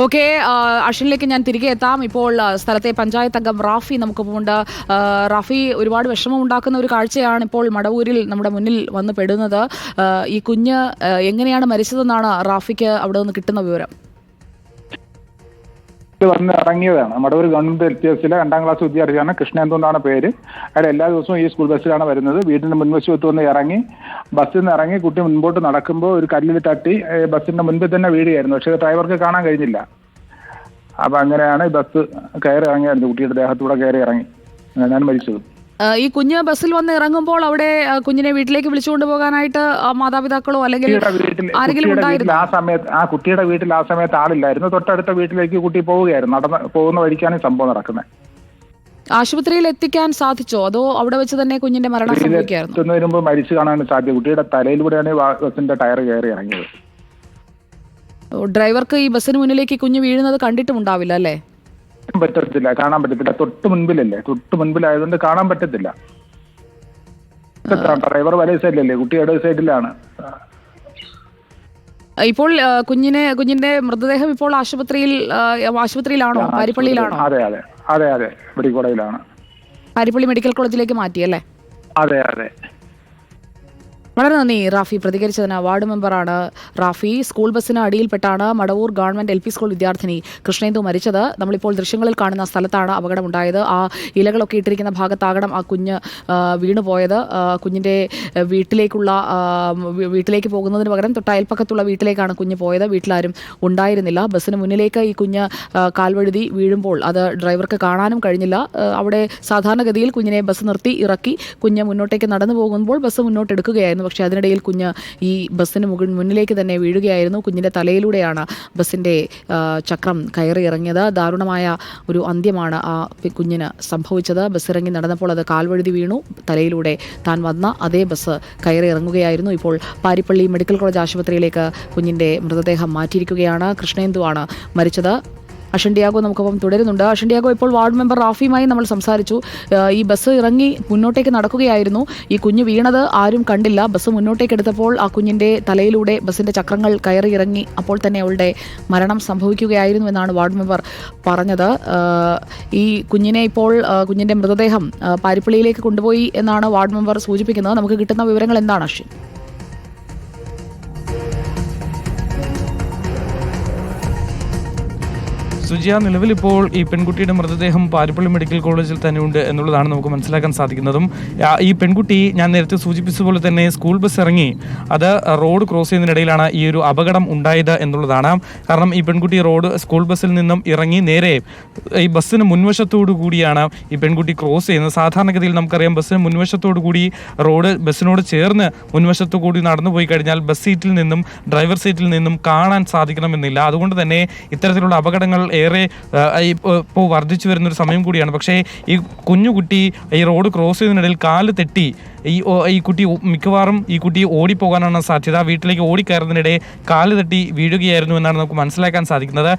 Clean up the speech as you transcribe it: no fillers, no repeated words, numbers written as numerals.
Okay, അശ്വിനിലേക്ക് ഞാൻ തിരികെ എത്താം. ഇപ്പോൾ സ്ഥലത്തെ പഞ്ചായത്ത് അംഗം റാഫി നമുക്കൊപ്പമുണ്ട്. റാഫി, ഒരുപാട് വിഷമം ഉണ്ടാക്കുന്ന ഒരു കാഴ്ചയാണ് ഇപ്പോൾ മടവൂരിൽ നമ്മുടെ മുന്നിൽ വന്ന് പെടുന്നത്. ഈ കുഞ്ഞ് എങ്ങനെയാണ് മരിച്ചതെന്നാണ് റാഫിക്ക് അവിടെ നിന്ന് കിട്ടുന്ന വിവരം? വന്ന് ഇറങ്ങിയതാണ്. മടവൂർ ഗവൺമെന്റ് LPSലെ 2ാം ക്ലാസ് വിദ്യാർത്ഥിയാണ്. കൃഷ്ണേന്ദു എന്നാണ് പേര്. അയാൾ എല്ലാ ദിവസവും ഈ സ്കൂൾ ബസ്സിലാണ് വരുന്നത്. വീടിന്റെ മുൻവശത്ത് വന്ന് ഇറങ്ങി ബസ്സിൽ നിന്ന് ഇറങ്ങി കുട്ടി മുൻപോട്ട് നടക്കുമ്പോൾ ഒരു കല്ലിൽ തട്ടി ബസ്സിന്റെ മുൻപിൽ തന്നെ വീഴുകയായിരുന്നു. പക്ഷേ ഡ്രൈവർക്ക് കാണാൻ കഴിഞ്ഞില്ല. അപ്പൊ അങ്ങനെയാണ് ബസ് കയറി ഇറങ്ങിയായിരുന്നു. കുട്ടിയുടെ ദേഹത്തൂടെ കയറി ഇറങ്ങി അങ്ങനെയാണ് മരിച്ചത്. ഈ കുഞ്ഞ് ബസ്സിൽ വന്ന് ഇറങ്ങുമ്പോൾ അവിടെ കുഞ്ഞിനെ വീട്ടിലേക്ക് വിളിച്ചുകൊണ്ട് പോകാനായിട്ട് മാതാപിതാക്കളോ അല്ലെങ്കിൽ ആരെങ്കിലും ഉണ്ടായിരുന്നു? കുട്ടിയുടെ വീട്ടിൽ ആ സമയത്ത് ആളില്ലായിരുന്നു. തൊട്ടടുത്ത വീട്ടിലേക്ക് കുട്ടി പോവുകയായിരുന്നു. നടന്ന് പോകുന്ന വഴിക്കാണ് ഈ സംഭവം നടക്കുന്നത്. ആശുപത്രിയിൽ എത്തിക്കാൻ സാധിച്ചോ, അതോ അവിടെ വെച്ച് തന്നെ കുഞ്ഞിന്റെ മരണം സംഭവിക്കുകയായിരുന്നു? എത്തുന്നതിന് മുമ്പ് മരിച്ചു കാണാൻ സാധ്യത. കുട്ടിയുടെ തലയിലൂടെയാണ് ബസിന്റെ ടയർ കയറി ഇറങ്ങിയത്. ഡ്രൈവർക്ക് ഈ ബസ്സിന് മുന്നിലേക്ക് കുഞ്ഞ് വീഴുന്നത് കണ്ടിട്ടുമുണ്ടാവില്ല അല്ലേ? പറ്റത്തില്ല, കാണാൻ പറ്റത്തില്ല. തൊട്ട് മുൻപിലല്ലേ, തൊട്ട് മുൻപിലായതുകൊണ്ട് കാണാൻ പറ്റത്തില്ല. ഡ്രൈവർ വലേ സൈഡിലല്ലേ, കുട്ടി ഇടത് സൈഡിലാണ്. ഇപ്പോൾ കുഞ്ഞിന്റെ മൃതദേഹം ഇപ്പോൾ ആശുപത്രിയിലാണോ, പാരിപ്പള്ളിയിലാണോ? അതെ അതെ അതെ അതെ മെഡിക്കോളേജിലാണ്. പാരിപ്പള്ളി മെഡിക്കൽ കോളേജിലേക്ക് മാറ്റിയല്ലേ? അതെ അതെ. വളരെ നന്ദി റാഫി പ്രതികരിച്ചതിന്. വാർഡ് മെമ്പറാണ് റാഫി. സ്കൂൾ ബസ്സിന് അടിയിൽപ്പെട്ടാണ് മടവൂർ ഗവൺമെന്റ് LP സ്കൂൾ വിദ്യാർത്ഥിനി കൃഷ്ണേന്ദു മരിച്ചത്. നമ്മളിപ്പോൾ ദൃശ്യങ്ങളിൽ കാണുന്ന സ്ഥലത്താണ് അപകടമുണ്ടായത്. ആ ഇലകളൊക്കെ ഇട്ടിരിക്കുന്ന ഭാഗത്താകണം ആ കുഞ്ഞ് വീണുപോയത്. കുഞ്ഞിൻ്റെ വീട്ടിലേക്ക് പോകുന്നതിന് പകരം തൊട്ട് അയൽപ്പക്കത്തുള്ള വീട്ടിലേക്കാണ് കുഞ്ഞ് പോയത്. വീട്ടിലാരും ഉണ്ടായിരുന്നില്ല. ബസ്സിന് മുന്നിലേക്ക് ഈ കുഞ്ഞ് കാൽവഴുതി വീഴുമ്പോൾ അത് ഡ്രൈവർക്ക് കാണാനും കഴിഞ്ഞില്ല. അവിടെ സാധാരണഗതിയിൽ കുഞ്ഞിനെ ബസ് നിർത്തി ഇറക്കി കുഞ്ഞ് മുന്നോട്ടേക്ക് നടന്നു പോകുമ്പോൾ ബസ് മുന്നോട്ടെടുക്കുകയായിരുന്നു. പക്ഷേ അതിനിടയിൽ കുഞ്ഞ് ഈ ബസ്സിന് മുന്നിലേക്ക് തന്നെ വീഴുകയായിരുന്നു. കുഞ്ഞിൻ്റെ തലയിലൂടെയാണ് ബസ്സിൻ്റെ ചക്രം കയറി ഇറങ്ങിയത്. ദാരുണമായ ഒരു അന്ത്യമാണ് ആ കുഞ്ഞിന് സംഭവിച്ചത്. ബസ് ഇറങ്ങി നടന്നപ്പോൾ അത് കാൽവഴുതി വീണു. തലയിലൂടെ താൻ വന്ന അതേ ബസ് കയറി ഇറങ്ങുകയായിരുന്നു. ഇപ്പോൾ പാരിപ്പള്ളി മെഡിക്കൽ കോളേജ് ആശുപത്രിയിലേക്ക് കുഞ്ഞിൻ്റെ മൃതദേഹം മാറ്റിയിരിക്കുകയാണ്. കൃഷ്ണേന്ദുവാണ് മരിച്ചത്. അഷൻഡിയാഗോ നമുക്കൊപ്പം തുടരുന്നുണ്ട്. അഷൻഡിയാഗോ, ഇപ്പോൾ വാർഡ് മെമ്പർ റാഫിയുമായി നമ്മൾ സംസാരിച്ചു. ഈ ബസ് ഇറങ്ങി മുന്നോട്ടേക്ക് നടക്കുകയായിരുന്നു. ഈ കുഞ്ഞ് വീണത് ആരും കണ്ടില്ല. ബസ് മുന്നോട്ടേക്ക് എടുത്തപ്പോൾ ആ കുഞ്ഞിൻ്റെ തലയിലൂടെ ബസ്സിൻ്റെ ചക്രങ്ങൾ കയറി ഇറങ്ങി. അപ്പോൾ തന്നെ അവളുടെ മരണം സംഭവിക്കുകയായിരുന്നു എന്നാണ് വാർഡ് മെമ്പർ പറഞ്ഞത്. ഈ കുഞ്ഞിനെ ഇപ്പോൾ കുഞ്ഞിൻ്റെ മൃതദേഹം പാരിപ്പള്ളിയിലേക്ക് കൊണ്ടുപോയി എന്നാണ് വാർഡ് മെമ്പർ സൂചിപ്പിക്കുന്നത്. നമുക്ക് കിട്ടുന്ന വിവരങ്ങൾ എന്താണ് അശ്വിൻ? സുജിയ, നിലവിലിപ്പോൾ ഈ പെൺകുട്ടിയുടെ മൃതദേഹം പാരിപ്പള്ളി മെഡിക്കൽ കോളേജിൽ തന്നെയുണ്ട് എന്നുള്ളതാണ് നമുക്ക് മനസ്സിലാക്കാൻ സാധിക്കുന്നതും. ഈ പെൺകുട്ടി, ഞാൻ നേരത്തെ സൂചിപ്പിച്ചതുപോലെ തന്നെ സ്കൂൾ ബസ് ഇറങ്ങി അത് റോഡ് ക്രോസ് ചെയ്യുന്നതിനിടയിലാണ് ഈ ഒരു അപകടം ഉണ്ടായത് എന്നുള്ളതാണ്. കാരണം ഈ പെൺകുട്ടി സ്കൂൾ ബസ്സിൽ നിന്നും ഇറങ്ങി നേരെ ഈ ബസ്സിന് മുൻവശത്തോടു കൂടിയാണ് ഈ പെൺകുട്ടി ക്രോസ് ചെയ്യുന്നത്. സാധാരണഗതിയിൽ നമുക്കറിയാം, ബസ്സിന് മുൻവശത്തോടു കൂടി ബസ്സിനോട് ചേർന്ന് മുൻവശത്തു കൂടി നടന്നു പോയി കഴിഞ്ഞാൽ ബസ് സീറ്റിൽ നിന്നും ഡ്രൈവർ സീറ്റിൽ നിന്നും കാണാൻ സാധിക്കണമെന്നില്ല. അതുകൊണ്ട് തന്നെ ഇത്തരത്തിലുള്ള അപകടങ്ങൾ ഏറെ ഇപ്പോൾ വർദ്ധിച്ചു വരുന്നൊരു സമയം കൂടിയാണ്. പക്ഷേ ഈ കുഞ്ഞുകുട്ടി ഈ റോഡ് ക്രോസ് ചെയ്യുന്നതിനിടയിൽ കാല് തെറ്റി ഈ കുട്ടി മിക്കവാറും ഓടിപ്പോകാനാണ് സാധ്യത. വീട്ടിലേക്ക് ഓടിക്കയറുന്നതിനിടെ കാല് തട്ടി വീഴുകയായിരുന്നു എന്നാണ് നമുക്ക് മനസ്സിലാക്കാൻ സാധിക്കുന്നത്.